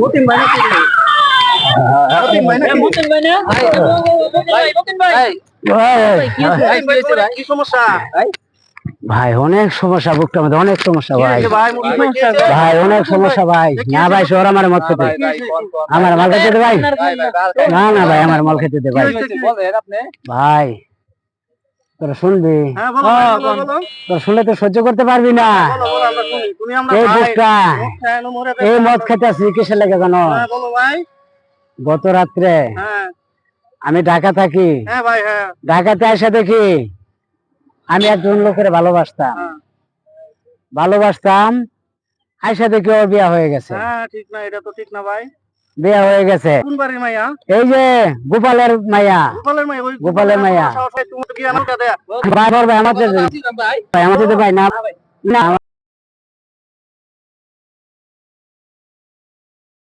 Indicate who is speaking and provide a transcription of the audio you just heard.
Speaker 1: মতিন ভাই কি সমস্যা?
Speaker 2: ভাই অনেক সমস্যা, বুকটা মধ্যে অনেক সমস্যা ভাই। ভাই অনেক সমস্যা ভাই। না ভাই শহর আমার মদ খেতে, আমার মাল খেতে দে ভাই। না না ভাই আমার মাল খেতে দে ভাই। ভাই তোরা শুনবি, তোরা শুনলে তো সহ্য করতে পারবি না। এই বুকটা এই মদ খেতে আসি কিসের লেগে জানো? গত রাত্রে আমি ঢাকা থাকি, ঢাকাতে এসে দেখি আমি একজন লোকের ভালোবাসতাম, আয়সা দেখি ওর বিয়া হয়ে গেছে।
Speaker 1: ঠিক না, এটা তো ঠিক না ভাই।
Speaker 2: বিয়া হয়ে গেছে,
Speaker 1: কোন বাড়ির মাইয়া?
Speaker 2: এই যে গোপালের মাইয়া।
Speaker 1: গোপালের মাইয়া
Speaker 2: ভাই আমাদের ভাই না না